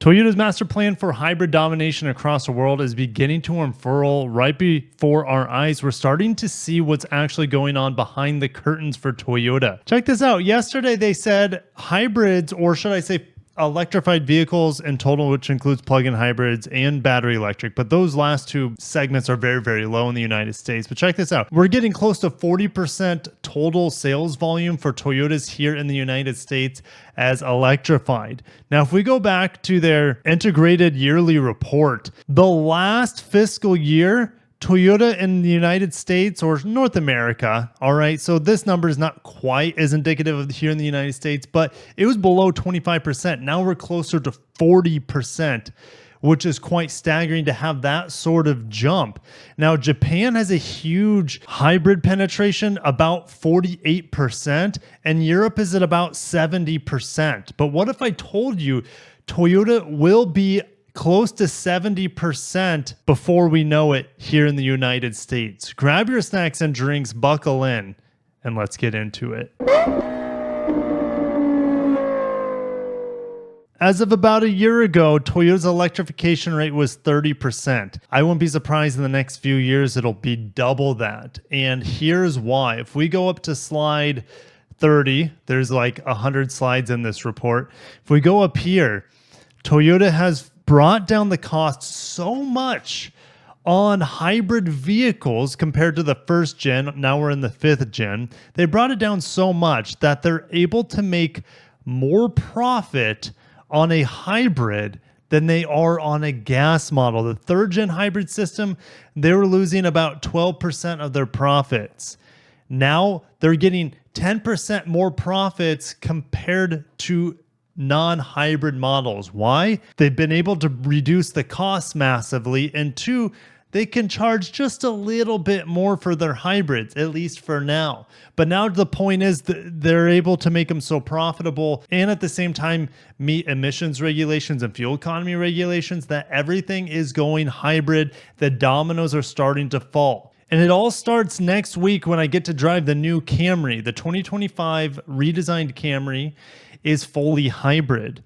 Toyota's master plan for hybrid domination across the world is beginning to unfurl right before our eyes. We're starting to see what's actually going on behind the curtains for Toyota. Check this out. Yesterday, they said hybrids, or should I say electrified vehicles in total, which includes plug-in hybrids and battery electric. But those last two segments are very, very low in the United States. But check this out. We're getting close to 40% total sales volume for Toyotas here in the United States as electrified. Now, if we go back to their integrated yearly report, the last fiscal year, Toyota in the United States or North America, all right, so this number is not quite as indicative of here in the United States, but it was below 25%. Now we're closer to 40%, which is quite staggering to have that sort of jump. Now, Japan has a huge hybrid penetration, about 48%, and Europe is at about 70%. But what if I told you Toyota will be close to 70% before we know it here in the United States? Grab your snacks and drinks, buckle in, and let's get into it. As of about a year ago, Toyota's electrification rate was 30%. I won't be surprised in the next few years it'll be double that. And here's why. If we go up to slide 30, there's like 100 slides in this report. If we go up here, Toyota has brought down the cost so much on hybrid vehicles compared to the first gen. Now we're in the fifth gen. They brought it down so much that they're able to make more profit on a hybrid than they are on a gas model. The third gen hybrid system, they were losing about 12% of their profits. Now they're getting 10% more profits compared to non-hybrid models. Why? They've been able to reduce the costs massively, and two, they can charge just a little bit more for their hybrids, at least for now. But now the point is that they're able to make them so profitable and at the same time meet emissions regulations and fuel economy regulations that everything is going hybrid. The dominoes are starting to fall. And it all starts next week when I get to drive the new Camry. The 2025 redesigned Camry is fully hybrid,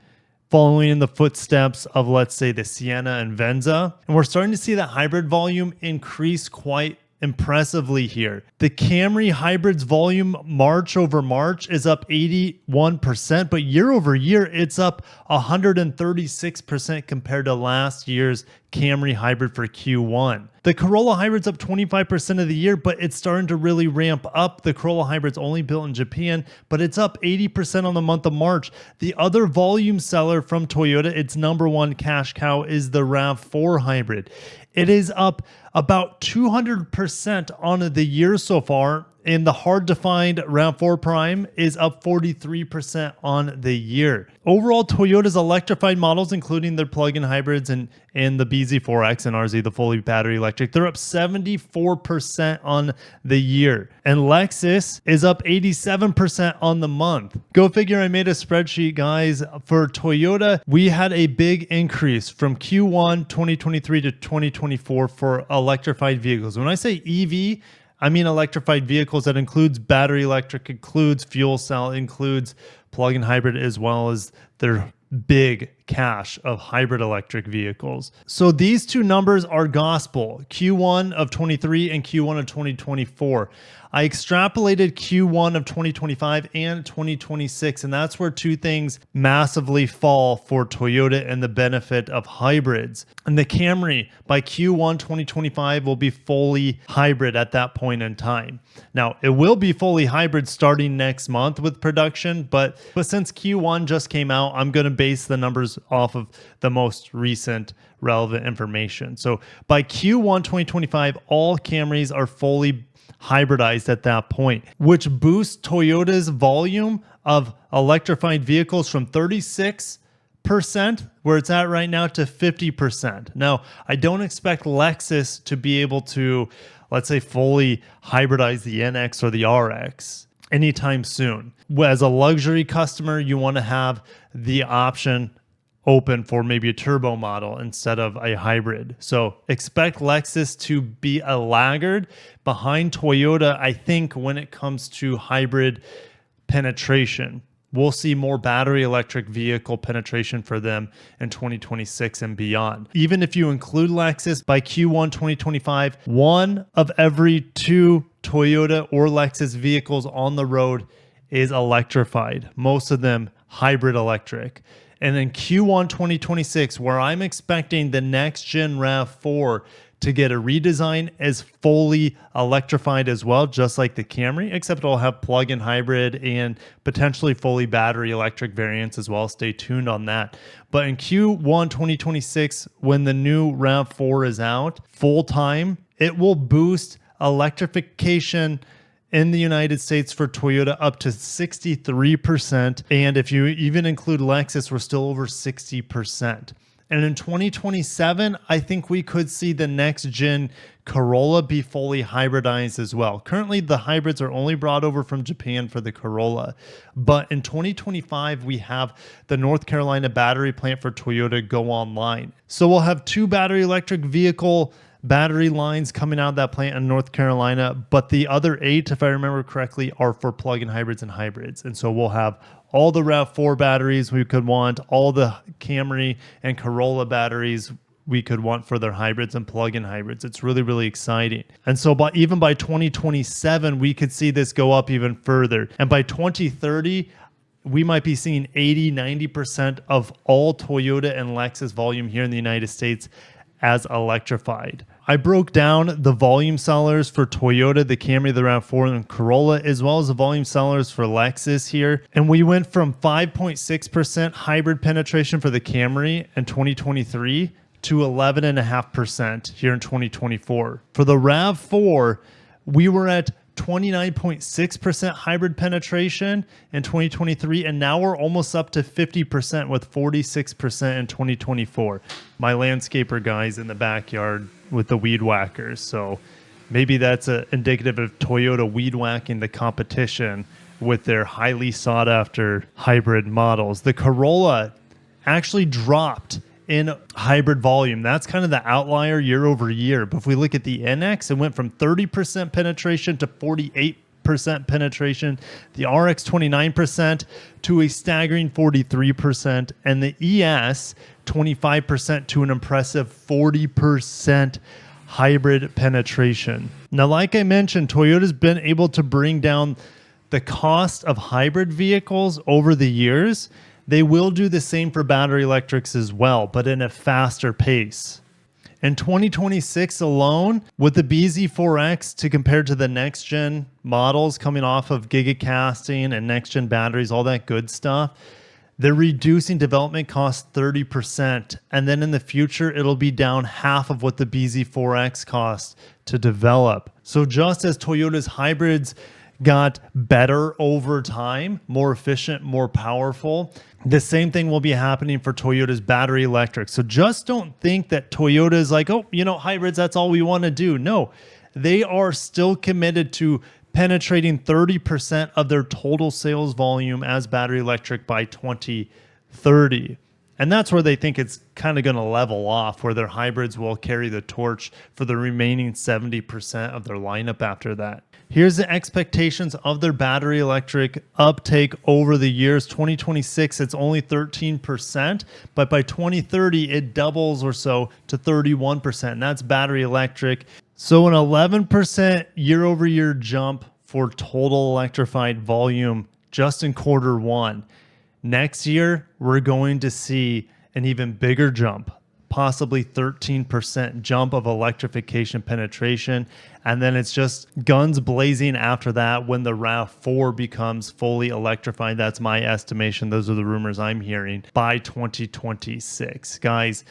following in the footsteps of, let's say, the Sienna and Venza. And we're starting to see that hybrid volume increase quite impressively here. The Camry hybrids volume March over March is up 81%, but year over year, it's up 136% compared to last year's Camry hybrid for Q1. The Corolla hybrid's up 25% of the year, but it's starting to really ramp up. The Corolla hybrid's only built in Japan, but it's up 80% on the month of March. The other volume seller from Toyota, its number one cash cow, is the RAV4 hybrid. It is up about 200% on the year so far, and the hard-to-find RAV4 Prime is up 43% on the year. Overall, Toyota's electrified models, including their plug-in hybrids and the BZ4X and RZ, the fully battery electric, they're up 74% on the year. And Lexus is up 87% on the month. Go figure, I made a spreadsheet, guys. For Toyota, we had a big increase from Q1 2023 to 2024 for electrified vehicles. When I say EV, I mean electrified vehicles. That includes battery electric, includes fuel cell, includes plug-in hybrid, as well as their big cache of hybrid electric vehicles. So these two numbers are gospel, Q1 of 23 and Q1 of 2024. I extrapolated Q1 of 2025 and 2026, and that's where two things massively fall for Toyota and the benefit of hybrids. And the Camry by Q1 2025 will be fully hybrid at that point in time. Now, it will be fully hybrid starting next month with production, but since Q1 just came out, I'm going to base the numbers off of the most recent relevant information. So by Q1 2025, all Camrys are fully hybridized at that point, which boosts Toyota's volume of electrified vehicles from 36%, where it's at right now, to 50%. Now, I don't expect Lexus to be able to, let's say, fully hybridize the NX or the RX anytime soon. As a luxury customer, you want to have the option open for maybe a turbo model instead of a hybrid. So expect Lexus to be a laggard behind Toyota, I think, when it comes to hybrid penetration. we'll see more battery electric vehicle penetration for them in 2026 and beyond. Even if you include Lexus, by Q1 2025, 1 of every 2 Toyota or Lexus vehicles on the road is electrified, most of them hybrid electric. And in Q1 2026, where I'm expecting the next gen RAV4 to get a redesign, is fully electrified as well, just like the Camry, except it'll have plug-in hybrid and potentially fully battery electric variants as well. Stay tuned on that. But in Q1 2026, when the new RAV4 is out full time, it will boost electrification in the United States for Toyota up to 63%. And if you even include Lexus, we're still over 60%. And in 2027, I think we could see the next gen Corolla be fully hybridized as well. Currently, the hybrids are only brought over from Japan for the Corolla. But in 2025, we have the North Carolina battery plant for Toyota go online. So we'll have 2 battery electric vehicle battery lines coming out of that plant in North Carolina, but the other 8, if I remember correctly, are for plug-in hybrids and hybrids. And so we'll have all the RAV4 batteries we could want, all the Camry and Corolla batteries we could want for their hybrids and plug-in hybrids. It's really, really exciting. And so even by 2027, we could see this go up even further. And by 2030, we might be seeing 80-90% of all Toyota and Lexus volume here in the United States as electrified. I broke down the volume sellers for Toyota, the Camry, the RAV4, and Corolla, as well as the volume sellers for Lexus here. And we went from 5.6% hybrid penetration for the Camry in 2023 to 11.5% here in 2024. For the RAV4, we were at 29.6% hybrid penetration in 2023, and now we're almost up to 50% with 46% in 2024. My landscaper guys in the backyard with the weed whackers, so maybe that's indicative of Toyota weed whacking the competition with their highly sought after hybrid models. The Corolla actually dropped in hybrid volume. That's kind of the outlier year over year. But if we look at the NX, it went from 30% penetration to 48% penetration, the RX 29% to a staggering 43%, and the ES 25% to an impressive 40% hybrid penetration. Now, like I mentioned, Toyota's been able to bring down the cost of hybrid vehicles over the years. They will do the same for battery electrics as well, but in a faster pace. In 2026 alone, with the BZ4X to compare to the next gen models coming off of gigacasting and next gen batteries, all that good stuff, they're reducing development costs 30%. And then in the future, it'll be down half of what the BZ4X costs to develop. So just as Toyota's hybrids got better over time, more efficient, more powerful, the same thing will be happening for Toyota's battery electric. So just don't think that Toyota is like, oh, hybrids, that's all we want to do. No, they are still committed to penetrating 30% of their total sales volume as battery electric by 2030. And that's where they think it's kind of going to level off, where their hybrids will carry the torch for the remaining 70% of their lineup after that. Here's the expectations of their battery electric uptake over the years. 2026, it's only 13%, but by 2030, it doubles or so to 31%, and that's battery electric. So an 11% year-over-year jump for total electrified volume just in Q1. Next year, we're going to see an even bigger jump, possibly 13% jump of electrification penetration. And then it's just guns blazing after that when the RAV4 becomes fully electrified. That's my estimation. Those are the rumors I'm hearing by 2026. Guys,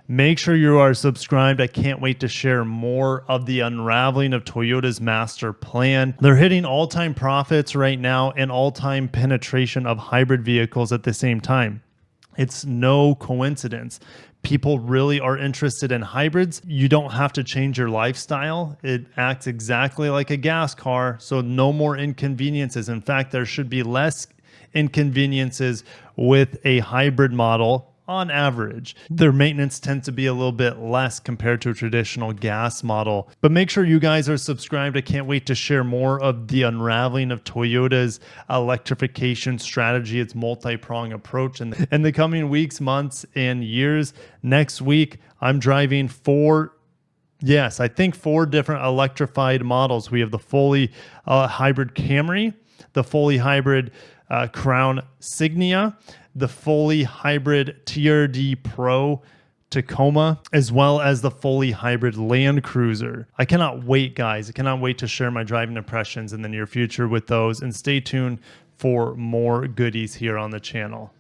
make sure you are subscribed. I can't wait to share more of the unraveling of Toyota's master plan. They're hitting all-time profits right now and all-time penetration of hybrid vehicles at the same time. It's no coincidence. People really are interested in hybrids. You don't have to change your lifestyle. It acts exactly like a gas car, so no more inconveniences. In fact, there should be less inconveniences with a hybrid model on average. Their maintenance tends to be a little bit less compared to a traditional gas model. But make sure you guys are subscribed. I can't wait to share more of the unraveling of Toyota's electrification strategy, its multi-pronged approach in the coming weeks, months, and years. Next week, I'm driving four different electrified models. We have the fully hybrid Camry, the fully hybrid Crown Signia, the fully hybrid TRD Pro Tacoma, as well as the fully hybrid Land Cruiser. I cannot wait, guys. I cannot wait to share my driving impressions in the near future with those, and stay tuned for more goodies here on the channel.